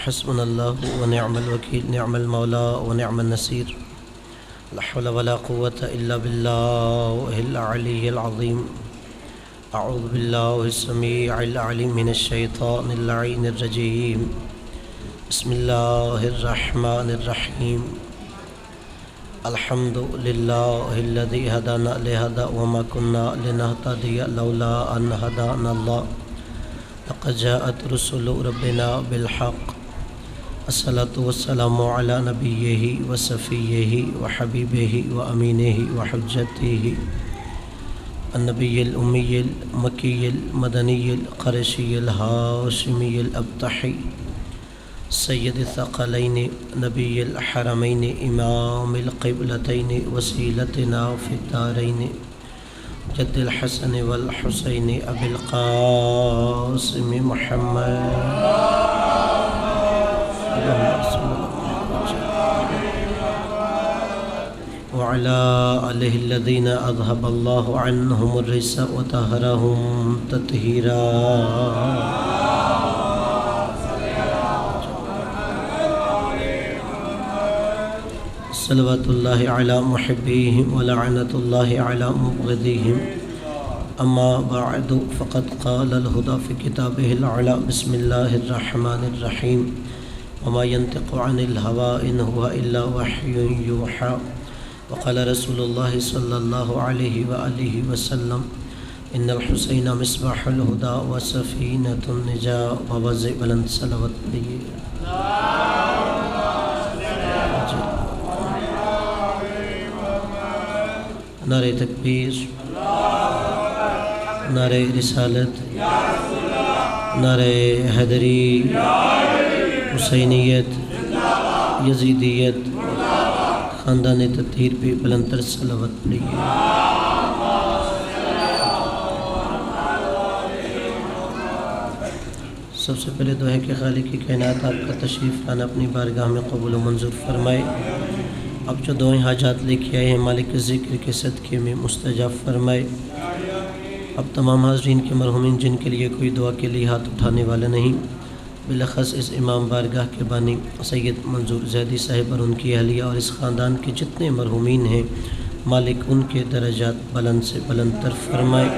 حسبنا اللہ ونعم الوکیل نعم المولا ونعم النصیر لا حول ولا قوة الا باللہ العلی العظیم اعوذ باللہ السمیع العلیم من الشیطان اللعین الرجیم بسم اللہ الرحمن الرحیم الحمد للہ الذی ہدانا لہذا وما كنا لنہتدی لولا ان ہدانا اللہ لقد جاءت رسل ربنا بالحق الصلاة والسلام على نبیہ وصفیہ وحبیبہ وامینہ وحجتہ النبی الامی المکی المدنی القرشی الہاشمی الابتحی سید الثقلین نبی الحرمین امام القبلتین وسیلتنا فی الدارین جد الحسن والحسین ابی القاسم محمد وعلى آلہ الذین اذهب اللہ عنہم الرجس وطہرہم تطہیرا صلوات اللہ علی محبیہم ولعنت اللہ علی مبغضیہم اما بعد فقد قال الہدی فی کتابہ العلی بسم اللہ الرحمن الرحیم وما ينطق عن الهوى إن هو إلا وحي يوحى وقال رسول الله صلى الله عليه وآله وسلم إن الحسين مصباح الهدى وسفينة النجاة ووزع بلند صلوات علیہ نعرہ تکبیر نعرہ رسالت نعرہ حیدری حسینیت یزیدیت خاندان تطہیر پہ بلندتر صلوات پڑھیے سب سے پہلے تو ہے کہ خالق کی کائنات آپ کا تشریف لانا اپنی بارگاہ میں قبول و منظور فرمائے. اب جو دعائیں حاجات لے کے آئے ہیں مالک ذکر کے صدقے میں مستجاب فرمائے. اب تمام حاضرین کے مرحومین جن کے لیے کوئی دعا کے لیے ہاتھ اٹھانے والا نہیں، بالاخص اس امام بارگاہ کے بانی سید منظور زیدی صاحب اور ان کی اہلیہ اور اس خاندان کے جتنے مرحومین ہیں، مالک ان کے درجات بلند سے بلند تر فرمائے.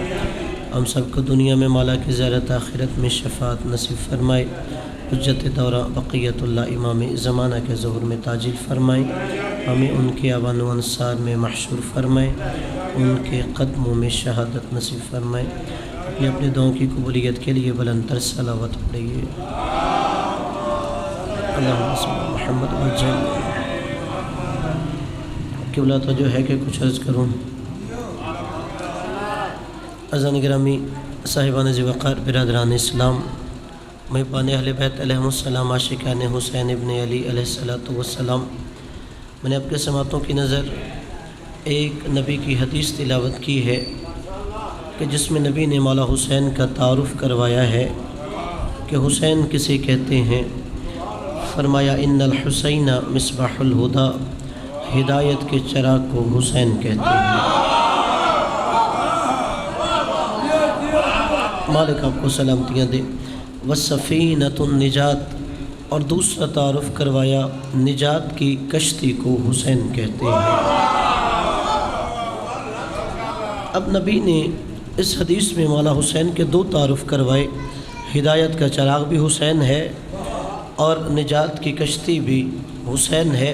ہم سب کو دنیا میں مولا کی زیارت، آخرت میں شفاعت نصیب فرمائے. حجت دورہ بقیت اللہ امام زمانہ کے ظہور میں تاجیل فرمائے. ہمیں ان کے اوان و انصار میں محشور فرمائے. ان کے قدموں میں شہادت نصیب فرمائے. اپنے دعاؤں کی قبولیت کے لیے بلند تر صلوات پڑھیے. اللہم صلی محمد وجل. قبلہ تو جو ہے کہ کچھ عرض کروں. عزیزان گرامی، صاحبان ذی وقار، برادران اسلام، محبان اہل بیت علیہم السلام، عاشقان حسین ابن علی علیہ السلام، میں نے آپ کے سماعتوں کی نظر ایک نبی کی حدیث تلاوت کی ہے کہ جس میں نبی نے مولا حسین کا تعارف کروایا ہے کہ حسین کسے کہتے ہیں. فرمایا ان الحسین مصباح الہدی، ہدایت کے چراغ کو حسین کہتے ہیں. مالک آپ کو سلامتیاں دے. وسفینۃ النجات، اور دوسرا تعارف کروایا نجات کی کشتی کو حسین کہتے ہیں. اب نبی نے اس حدیث میں مولا حسین کے دو تعارف کروائے. ہدایت کا چراغ بھی حسین ہے اور نجات کی کشتی بھی حسین ہے.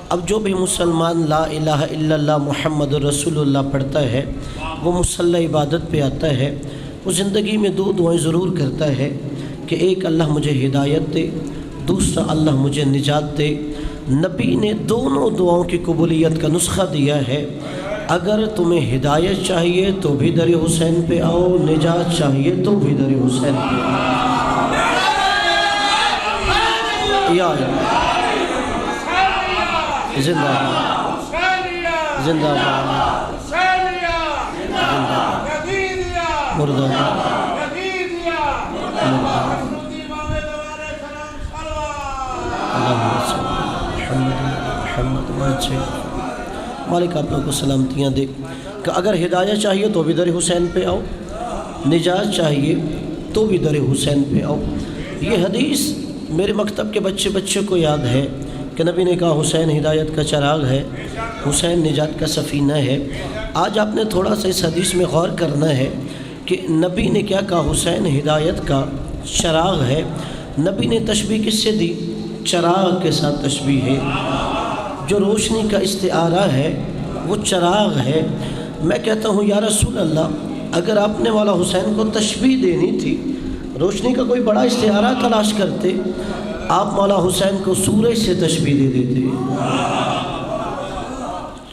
اب جو بھی مسلمان لا الہ الا اللہ محمد رسول اللہ پڑھتا ہے، وہ مصلی عبادت پہ آتا ہے، وہ زندگی میں دو دعائیں ضرور کرتا ہے کہ ایک اللہ مجھے ہدایت دے، دوسرا اللہ مجھے نجات دے. نبی نے دونوں دعاؤں کی قبولیت کا نسخہ دیا ہے. اگر تمہیں ہدایت چاہیے تو بھی در حسین پہ آؤ، نجات چاہیے تو بھی در حسین پہ آؤ. یا زندہ باد، زندہ باد، مردہ باد. محمد مالک آپ لوگوں کو سلامتیاں دے کہ اگر ہدایت چاہیے تو بھی در حسین پہ آؤ، نجات چاہیے تو بھی در حسین پہ آؤ. یہ حدیث میرے مکتب کے بچے کو یاد ہے کہ نبی نے کہا حسین ہدایت کا چراغ ہے، حسین نجات کا سفینہ ہے۔ آج آپ نے تھوڑا سا اس حدیث میں غور کرنا ہے کہ نبی نے کیا کہا، حسین ہدایت کا چراغ ہے۔ نبی نے تشبیہ کس سے دی؟ چراغ کے ساتھ تشبیہ ہے۔ جو روشنی کا استعارہ ہے وہ چراغ ہے۔ میں کہتا ہوں یا رسول اللہ، اگر آپ نے مولا حسین کو تشبیہ دینی تھی، روشنی کا کوئی بڑا استعارہ تلاش کرتے، آپ مولا حسین کو سورج سے تشبیہ دے دیتے۔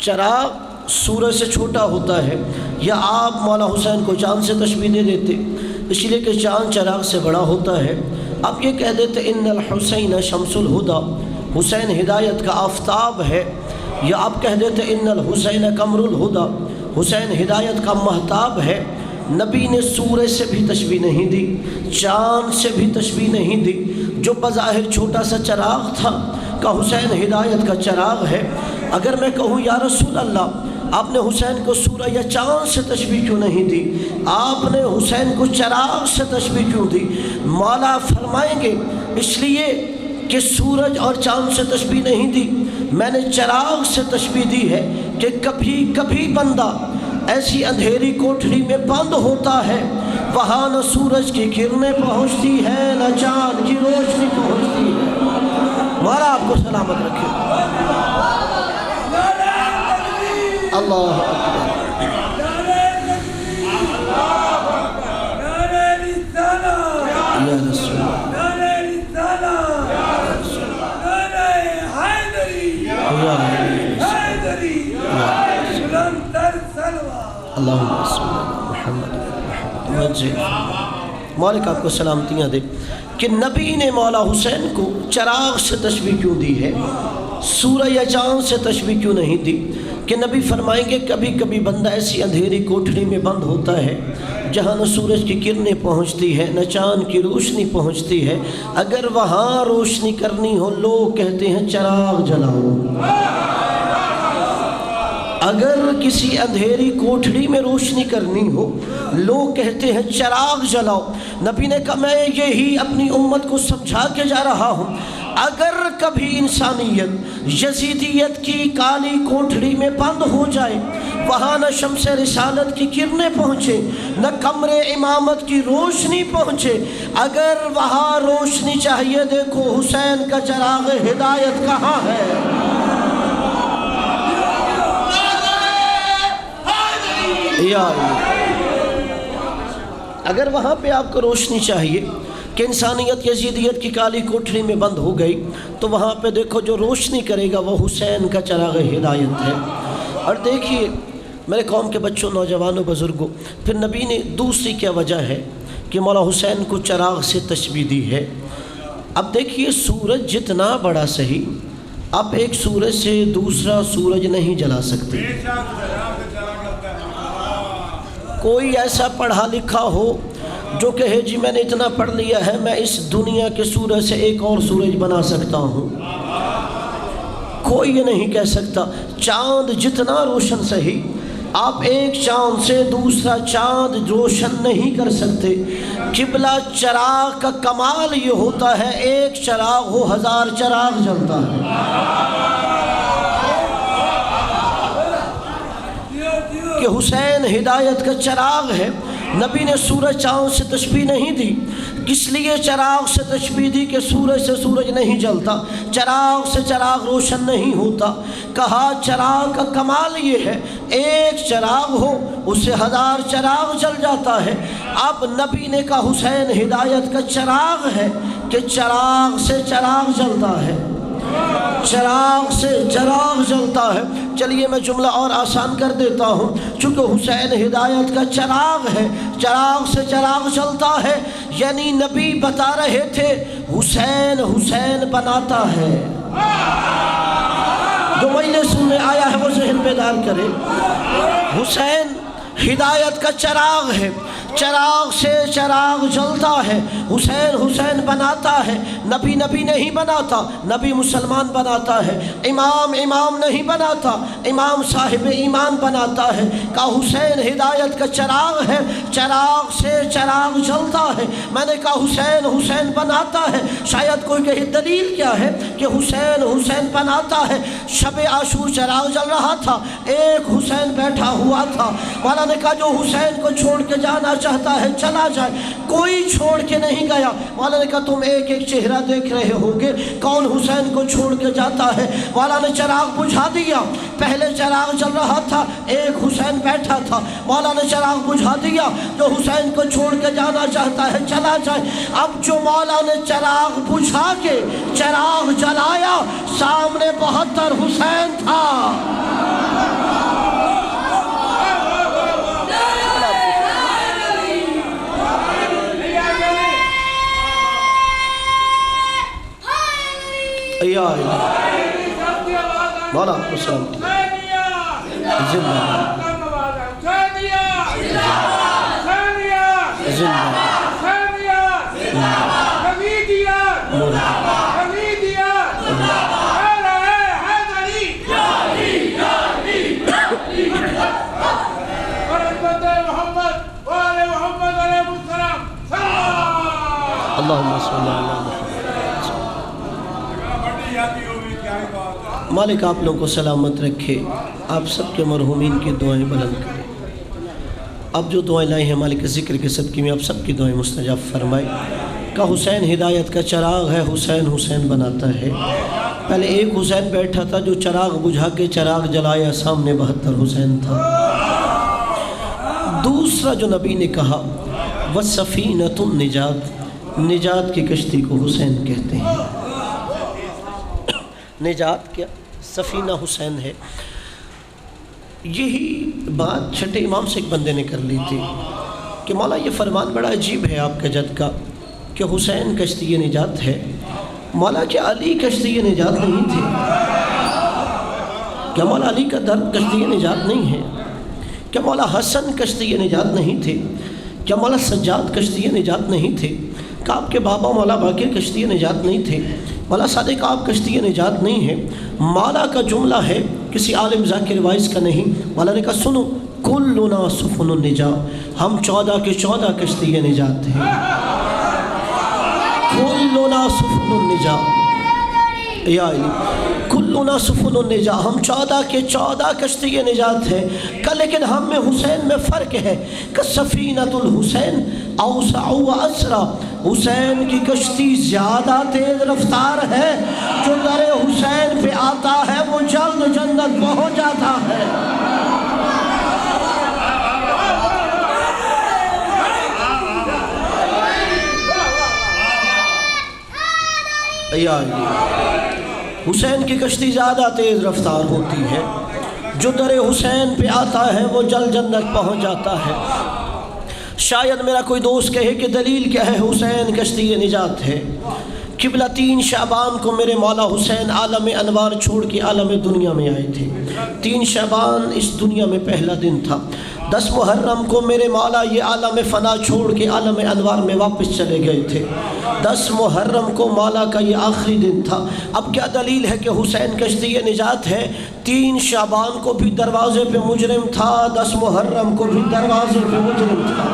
چراغ سورج سے چھوٹا ہوتا ہے، یا آپ مولا حسین کو چاند سے تشبیہ دے دیتے، اس لیے کہ چاند چراغ سے بڑا ہوتا ہے۔ آپ یہ کہہ دیتے ان الحسین شمس الہدیٰ، حسین ہدایت کا آفتاب ہے، یا آپ کہہ دیتے ان الحسین قمر الہدیٰ، حسین ہدایت کا مہتاب ہے۔ نبی نے سورج سے بھی تشبیہ نہیں دی، چاند سے بھی تشبیہ نہیں دی۔ جو بظاہر چھوٹا سا چراغ تھا کہ حسین ہدایت کا چراغ ہے۔ اگر میں کہوں یا رسول اللہ، آپ نے حسین کو سورج یا چاند سے تشبیہ کیوں نہیں دی، آپ نے حسین کو چراغ سے تشبیہ کیوں دی؟ مولا فرمائیں گے اس لیے کہ سورج اور چاند سے تشبیہ نہیں دی، میں نے چراغ سے تشبیہ دی ہے کہ کبھی کبھی بندہ ایسی اندھیری کوٹھری میں بند ہوتا ہے، وہاں نہ سورج کی کرنیں پہنچتی ہیں نہ چاند کی روشنی پہنچتی ہے۔ مولا آپ کو سلامت رکھے۔ اللہ اکبر۔ یا رسول اللہم صلی اللہ محمد۔ مالک آپ کو سلامتیاں دے کہ نبی نے مولا حسین کو چراغ سے تشبیہ کیوں دی ہے، سورج یا چاند سے تشبیہ کیوں نہیں دی؟ کہ نبی فرمائیں گے کبھی کبھی بندہ ایسی اندھیری کوٹھری میں بند ہوتا ہے جہاں نہ سورج کی کرنیں پہنچتی ہے نہ چاند کی روشنی پہنچتی ہے۔ اگر وہاں روشنی کرنی ہو لوگ کہتے ہیں چراغ جلاؤ۔ اگر کسی اندھیری کوٹھڑی میں روشنی کرنی ہو لوگ کہتے ہیں چراغ جلاؤ۔ نبی نے کہا میں یہی اپنی امت کو سمجھا کے جا رہا ہوں، اگر کبھی انسانیت یزیدیت کی کالی کوٹھڑی میں بند ہو جائے، وہاں نہ شمس رسالت کی کرنیں پہنچے نہ قمر امامت کی روشنی پہنچے، اگر وہاں روشنی چاہیے دیکھو حسین کا چراغ ہدایت کہاں ہے؟ یا اگر وہاں پہ آپ کو روشنی چاہیے کہ انسانیت یزیدیت کی کالی کوٹھری میں بند ہو گئی، تو وہاں پہ دیکھو جو روشنی کرے گا وہ حسین کا چراغ ہدایت ہے۔ اور دیکھیے میرے قوم کے بچوں، نوجوانوں، بزرگوں، پھر نبی نے دوسری کیا وجہ ہے کہ مولا حسین کو چراغ سے تشبیہ دی ہے؟ اب دیکھیے سورج جتنا بڑا صحیح، آپ ایک سورج سے دوسرا سورج نہیں جلا سکتے۔ کوئی ایسا پڑھا لکھا ہو جو کہے جی میں نے اتنا پڑھ لیا ہے میں اس دنیا کے سورج سے ایک اور سورج بنا سکتا ہوں، کوئی یہ نہیں کہہ سکتا۔ چاند جتنا روشن صحیح، آپ ایک چاند سے دوسرا چاند روشن نہیں کر سکتے۔ قبلہ چراغ کا کمال یہ ہوتا ہے ایک چراغ ہو ہزار چراغ جلتا ہے، کہ حسین ہدایت کا چراغ ہے۔ نبی نے سورج چاند سے تشبیہ نہیں دی، کس لیے چراغ سے تشبیہ دی کہ سورج سے سورج نہیں جلتا، چراغ سے چراغ روشن نہیں ہوتا۔ کہا چراغ کا کمال یہ ہے ایک چراغ ہو اس سے ہزار چراغ جل جاتا ہے۔ اب نبی نے کہا حسین ہدایت کا چراغ ہے کہ چراغ سے چراغ جلتا ہے، چراغ سے چراغ جلتا ہے۔ چلیے میں جملہ اور آسان کر دیتا ہوں، چونکہ حسین ہدایت کا چراغ ہے، چراغ سے چراغ جلتا ہے، یعنی نبی بتا رہے تھے حسین حسین بناتا ہے۔ جو مجلس میں آیا ہے وہ ذہن بیدار کرے، حسین ہدایت کا چراغ ہے، چراغ سے چراغ جلتا ہے، حسین حسین بناتا ہے، نبی نبی نہیں بناتا، نبی مسلمان بناتا ہے، امام امام نہیں بناتا، امام صاحب ایمان بناتا ہے۔ کہا حسین ہدایت کا چراغ ہے، چراغ سے چراغ جلتا ہے۔ میں نے کہا حسین حسین بناتا ہے، شاید کوئی کہے دلیل کیا ہے کہ حسین حسین بناتا ہے؟ شب عاشور چراغ جل رہا تھا، ایک حسین بیٹھا ہوا تھا، مولا نے کہا جو حسین کو چھوڑ کے جانا چاہتا ہے چلا جائے، کوئی چھوڑ کے نہیں گیا۔ مولا نے کہا تم ایک ایک چہرہ دیکھ رہے ہوگے، کون حسین کو چھوڑ کے جاتا ہے؟ مولا نے چراغ بجھا دیا، پہلے چراغ جل رہا تھا، ایک حسین بیٹھا تھا، مولا نے چراغ بجھا دیا، جو حسین کو چھوڑ کے جانا چاہتا ہے چلا جائے۔ اب جو مولا نے چراغ بجھا کے چراغ جلایا، سامنے 72 حسین تھا۔ یا مولا حسین زندہ اللہم صلی اللہ علیہ وسلم۔ مالک آپ لوگوں کو سلامت رکھے، آپ سب کے مرحومین کی دعائیں بلند کرے۔ اب جو دعائیں لائی ہیں مالک ذکر کے صدقے میں آپ سب کی دعائیں مستجاب فرمائے۔ کہ حسین ہدایت کا چراغ ہے، حسین حسین بناتا ہے۔ پہلے ایک حسین بیٹھا تھا جو چراغ بجھا کے چراغ جلایا، سامنے 72 حسین تھا۔ دوسرا جو نبی نے کہا وَالسَّفِينَةُ النِّجَاتِ، نجات کی کشتی کو حسین کہتے ہیں۔ نجات کیا؟ سفینہ حسین ہے۔ یہی بات چھٹے امام سے ایک بندے نے کر لی تھی کہ مولا یہ فرمان بڑا عجیب ہے آپ کا جد کا کہ حسین کشتی نجات ہے، مولا کہ علی کشتی نجات نہیں تھے؟ کیا مولا علی کا در کشتی نجات نہیں ہے؟ کیا مولا حسن کشتی نجات نہیں تھے؟ کیا مولا سجاد کشتی نجات نہیں تھے؟ کہ آپ کے بابا مولا باقر کشتی نجات نہیں تھے؟ مولا صادق آپ کشتی نجات نہیں ہے؟ مولا کا جملہ ہے، کسی عالم ذاکر وائز کا نہیں۔ مولا نے کہا سنو، کلنا سفن النجات، ہم 14 کے 14 کشتی نجات ہیں۔ کلنا سفن النجات، یا علی کلنا سفن النجات، ہم 14 کے 14 کشتی نجات ہیں۔ کہ لیکن ہم میں حسین میں فرق ہے کہ سفینۃ الحسین اوسع و اسرع، حسین کی کشتی زیادہ تیز رفتار ہے، جو در حسین پہ آتا ہے وہ جلد جنت پہنچ جاتا ہے۔ یا علی حسین کی کشتی زیادہ تیز رفتار ہوتی ہے، جو در حسین پہ آتا ہے وہ جلد جنت پہنچ جاتا ہے۔ شاید میرا کوئی دوست کہے کہ دلیل کیا ہے حسین کشتی نجات ہے؟ قبلہ 3 شعبان کو میرے مولا حسین عالم انوار چھوڑ کے عالم دنیا میں آئے تھے۔ 3 شعبان اس دنیا میں پہلا دن تھا۔ 10 محرم کو میرے مولا یہ عالم فنا چھوڑ کے عالم انوار میں واپس چلے گئے تھے۔ 10 محرم کو مولا کا یہ آخری دن تھا۔ اب کیا دلیل ہے کہ حسین کشتی نجات ہے؟ 3 شعبان کو بھی دروازے پہ مجرم تھا، 10 محرم کو بھی دروازے پہ مجرم تھا۔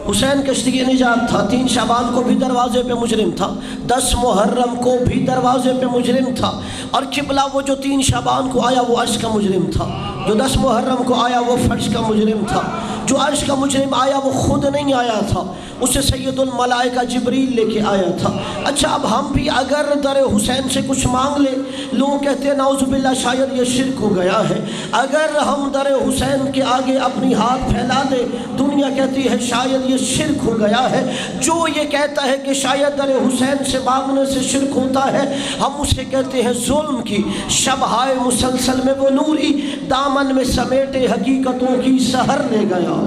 حسین کشتی نجات تھا، 3 شعبان کو بھی دروازے پہ مجرم تھا، 10 محرم کو بھی دروازے پہ مجرم تھا۔ اور قبلہ وہ جو 3 شعبان کو آیا وہ عرش کا مجرم تھا، جو 10 محرم کو آیا وہ فرش کا مجرم تھا، جو عرش کا مجرم آیا وہ خود نہیں آیا تھا، اسے سید الملائکہ جبریل لے کے آیا تھا۔ اچھا اب ہم بھی اگر در حسین سے کچھ مانگ لے، لوگ کہتے ہیں نعوذ باللہ شاید یہ شرک ہو گیا ہے۔ اگر ہم در حسین کے آگے اپنی ہاتھ پھیلا دے، دنیا کہتی ہے شاید یہ شرک ہو گیا ہے۔ جو یہ کہتا ہے کہ شاید در حسین سے مانگنے سے شرک ہوتا ہے، ہم اسے کہتے ہیں ظلم کی شبہائے مسلسل میں وہ نوری دامن میں سمیٹے حقیقتوں کی سحر لے گیا۔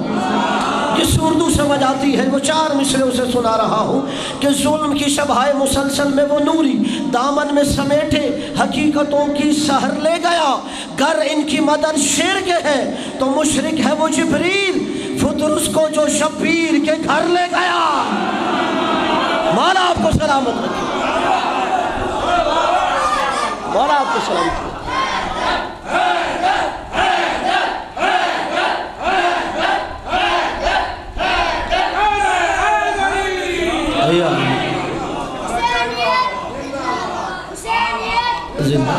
جس اردو سمجھ آتی ہے وہ 4 مصرے اسے سنا رہا ہوں کہ ظلم کی شبہائے مسلسل میں وہ نوری دامن میں سمیٹے حقیقتوں کی سحر لے گیا۔ گر ان کی مدد شرک ہے تو مشرک ہے وہ جبریل فطرس کو جو شبیر کے گھر لے گیا۔ مولا آپ کو سلامت رکھے، مولا آپ کو سلامت رکھے۔ زندہ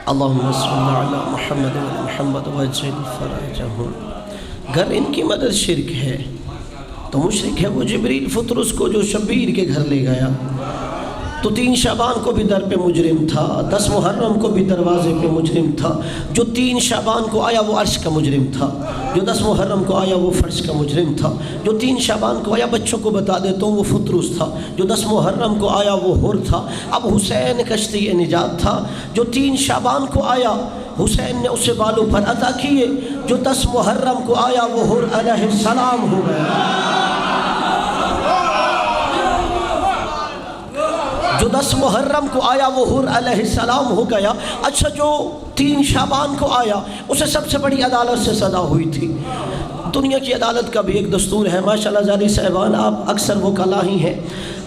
اللہم صلی علی محمد و محمد وجل فرجہم۔ گر ان کی مدد شرک ہے تو مشرک ہے وہ جبریل فطرس کو جو شبیر کے گھر لے گیا۔ تو 3 شعبان کو بھی در پہ مجرم تھا، 10 محرم کو بھی دروازے پہ مجرم تھا۔ جو 3 شعبان کو آیا وہ عرش کا مجرم تھا، جو 10 محرم کو آیا وہ فرش کا مجرم تھا، جو 3 شعبان کو آیا بچوں کو بتا دیتا ہوں وہ فطرس تھا، جو 10 محرم کو آیا وہ حر تھا۔ اب حسین کشتی نجات تھا، جو 3 شعبان کو آیا حسین نے اسے بالوں پر عطا کیے، جو 10 محرم کو آیا وہ حر علیہ السلام ہو گیا۔ جو 10 محرم کو آیا وہ حر علیہ السلام ہو گیا۔ اچھا جو 3 شعبان کو آیا اسے سب سے بڑی عدالت سے سزا ہوئی تھی۔ دنیا کی عدالت کا بھی ایک دستور ہے، ماشاءاللہ زاری صاحبان آپ اکثر وکلا ہی ہیں۔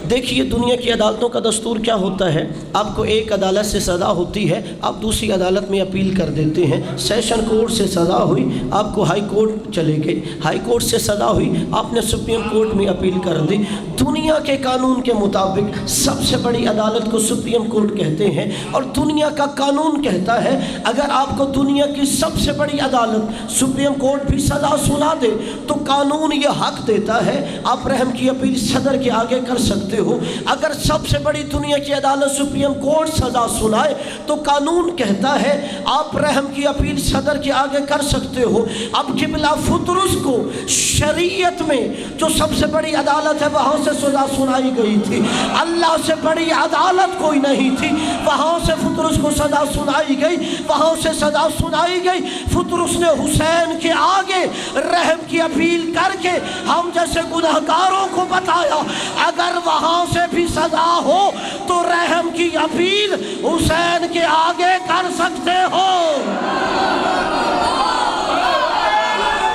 دیکھیے دنیا کی عدالتوں کا دستور کیا ہوتا ہے، آپ کو ایک عدالت سے سزا ہوتی ہے، آپ دوسری عدالت میں اپیل کر دیتے ہیں۔ سیشن کورٹ سے سزا ہوئی، آپ کو ہائی کورٹ چلے گئے، ہائی کورٹ سے سزا ہوئی، آپ نے سپریم کورٹ میں اپیل کر دی۔ دنیا کے قانون کے مطابق سب سے بڑی عدالت کو سپریم کورٹ کہتے ہیں، اور دنیا کا قانون کہتا ہے اگر آپ کو دنیا کی سب سے بڑی عدالت سپریم کورٹ بھی سزا سنا دے تو قانون یہ حق دیتا ہے آپ رحم کی اپیل صدر کے آگے کر سکتے ہو۔ اگر سب سے بڑی دنیا کی عدالت سپریم کورٹ سزا سنائے تو قانون کہتا ہے آپ رحم کی اپیل صدر کے آگے کر سکتے ہو۔ اب قبلہ فطرس کو شریعت میں جو سب سے بڑی عدالت ہے وہاں سے سزا سنائی گئی تھی، اللہ سے بڑی عدالت کوئی نہیں تھی، وہاں سے فطرس کو سزا سنائی گئی، وہاں سے سزا سنائی گئی۔ فطرس نے حسین کے آگے رحم کی اپیل کر کے ہم جیسے گناہگاروں کو بتایا اگر وہاں سے بھی سزا ہو تو رحم کی اپیل حسین کے آگے کر سکتے ہو۔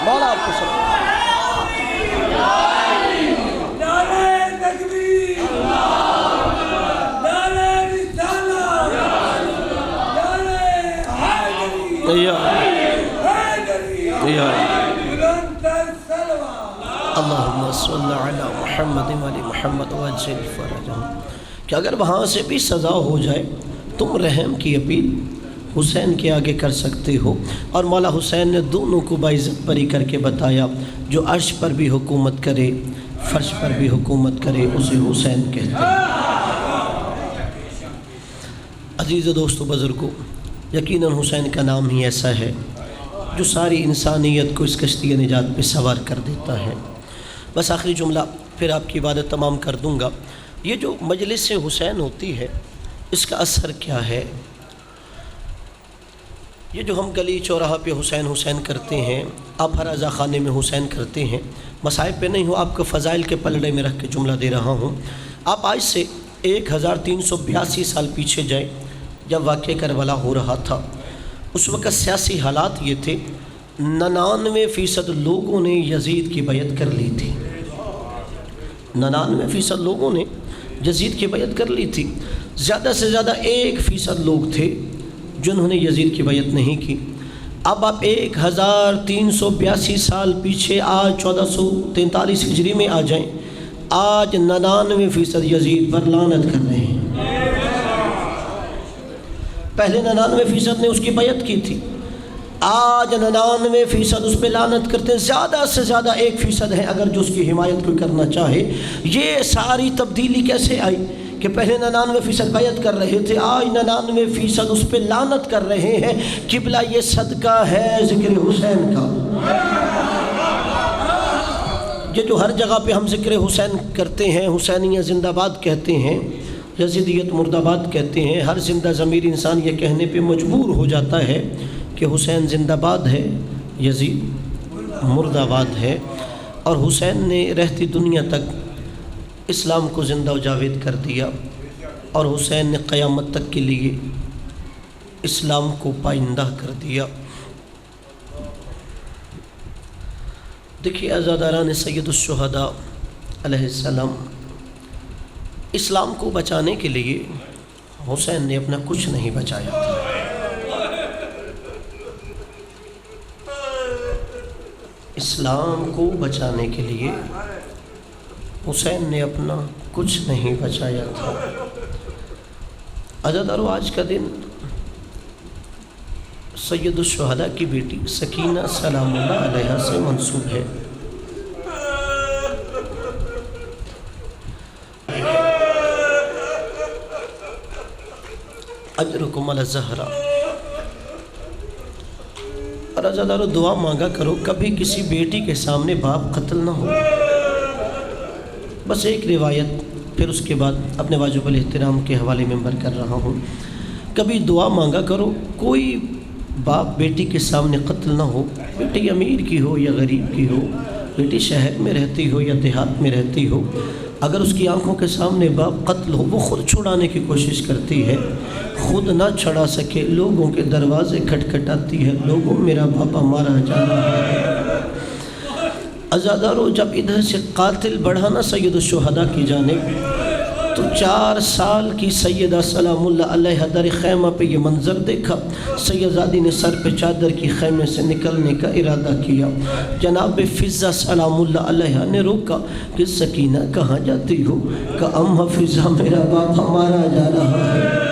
مولا آپ کو سلام۔ اللہم صلی علی محمد وعلی محمد وعجل فرجہم کہ اگر وہاں سے بھی سزا ہو جائے تم رحم کی اپیل حسین کے آگے کر سکتے ہو۔ اور مولا حسین نے دونوں کو باعزت بری کر کے بتایا جو عرش پر بھی حکومت کرے فرش پر بھی حکومت کرے اسے حسین کہتے ہیں۔ عزیز دوستو بزرگو، یقیناً حسین کا نام ہی ایسا ہے جو ساری انسانیت کو اس کشتی نجات پہ سوار کر دیتا ہے۔ بس آخری جملہ پھر آپ کی عبادت تمام کر دوں گا۔ یہ جو مجلس حسین ہوتی ہے اس کا اثر کیا ہے؟ یہ جو ہم گلی چوراہا پہ حسین حسین کرتے ہیں، آپ ہر عزا خانے میں حسین کرتے ہیں، مصائب پہ نہیں ہو، آپ کو فضائل کے پلڑے میں رکھ کے جملہ دے رہا ہوں۔ آپ آج سے 1382 سال پیچھے جائیں جب واقعہ کربلا ہو رہا تھا۔ اس وقت سیاسی حالات یہ تھے 99% لوگوں نے یزید کی بیعت کر لی تھی، 99% لوگوں نے یزید کی بیعت کر لی تھی۔ زیادہ سے زیادہ 1% لوگ تھے جنہوں نے یزید کی بیعت نہیں کی۔ اب آپ 1382 سال پیچھے آج 1443 ہجری میں آ جائیں، آج 99% یزید پر لعنت کر رہے ہیں۔ پہلے 99% نے اس کی بیعت کی تھی، آج 99% اس پہ لعنت کرتے ہیں۔ زیادہ سے زیادہ 1% ہے اگر جو اس کی حمایت کوئی کرنا چاہے۔ یہ ساری تبدیلی کیسے آئی کہ پہلے 99% بیعت کر رہے تھے، آج 99% اس پہ لعنت کر رہے ہیں؟ قبلہ یہ صدقہ ہے ذکر حسین کا۔ یہ جو ہر جگہ پہ ہم ذکر حسین کرتے ہیں، حسینیہ زندہ باد کہتے ہیں، یزیدیت مرد آباد کہتے ہیں، ہر زندہ ضمیر انسان یہ کہنے پہ مجبور ہو جاتا ہے کہ حسین زندہ باد ہے، یزید مرد آباد ہے۔ اور حسین نے رہتی دنیا تک اسلام کو زندہ و جاوید کر دیا۔ اور حسین نے قیامت تک کے لیے اسلام کو پائندہ کر دیا۔ دیکھیے عزاداران سید الشہداء علیہ السلام، اسلام کو بچانے کے لیے حسین نے اپنا کچھ نہیں بچایا تھا۔ اسلام کو بچانے کے لیے حسین نے اپنا کچھ نہیں بچایا تھا۔ عزادارو، آج کا دن سید الشہداء کی بیٹی سکینہ سلام اللہ علیہا سے منسوب ہے۔ اجرکم علی الزہرا۔ اور عزادارو، دعا مانگا کرو کبھی کسی بیٹی کے سامنے باپ قتل نہ ہو۔ بس ایک روایت، پھر اس کے بعد اپنے واجب الاحترام کے حوالے ممبر کر رہا ہوں۔ کبھی دعا مانگا کرو کوئی باپ بیٹی کے سامنے قتل نہ ہو، بیٹی امیر کی ہو یا غریب کی ہو، بیٹی شہر میں رہتی ہو یا دیہات میں رہتی ہو، اگر اس کی آنکھوں کے سامنے باپ قتل ہو، وہ خود چھڑانے کی کوشش کرتی ہے، خود نہ چھڑا سکے لوگوں کے دروازے کھٹکھٹاتی ہے، لوگوں میرا باپا مارا جا رہا ہے۔ عزادارو، جب ادھر سے قاتل بڑھا نا سید الشہداء کی جانب، تو 4 سال کی سیدہ سلام اللہ علیہا در خیمہ پہ یہ منظر دیکھا۔ سیدزادی نے سر پہ چادر کی خیمے سے نکلنے کا ارادہ کیا۔ جناب فضہ سلام اللہ علیہا نے روکا کہ سکینہ کہاں جاتی ہو؟ کہ اماں فضہ میرا باپ مارا جا رہا ہے۔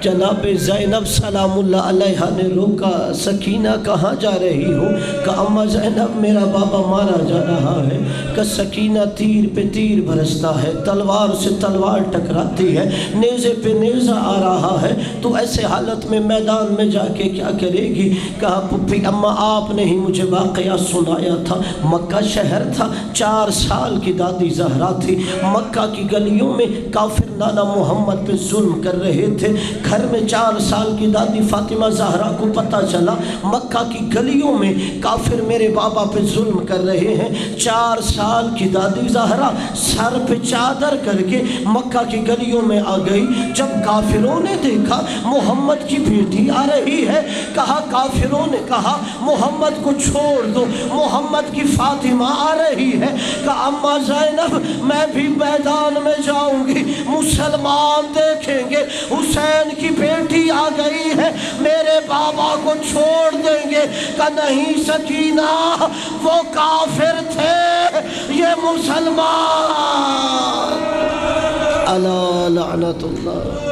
جناب زینب سلام اللہ علیہا نے روکا، سکینہ کہاں جا رہی ہو؟ کہ اماں زینب میرا بابا مارا جا رہا ہے۔ کہ سکینہ تیر پہ تیر برستا ہے، تلوار سے تلوار ٹکراتی ہے، نیزے پہ نیزہ آ رہا ہے، تو ایسے حالت میں میدان میں جا کے کیا کرے گی؟ کہا پھپھی اماں آپ نے ہی مجھے واقعہ سنایا تھا، مکہ شہر تھا، 4 سال کی دادی زہرا تھی، مکہ کی گلیوں میں کافر نانا محمد پہ ظلم کر رہے تھے۔ گھر میں 4 سال کی دادی فاطمہ زہرا کو پتہ چلا مکہ کی گلیوں میں کافر میرے بابا پہ ظلم کر رہے ہیں۔ 4 سال کی دادی زہرا سر پہ چادر کر کے مکہ کی گلیوں میں آ گئی۔ جب کافروں نے دیکھا محمد کی بیٹی آ رہی ہے، کافروں نے کہا محمد کو چھوڑ دو، محمد کی فاطمہ آ رہی ہے۔ کہ اماں زینب میں بھی میدان میں جاؤں گی، مسلمان دیکھیں گے حسین کی بیٹی آ گئی ہے، میرے بابا کو چھوڑ دیں گے۔ کہ نہیں سکینہ، وہ کافر تھے، یہ مسلمان۔ الا لعنت اللہ۔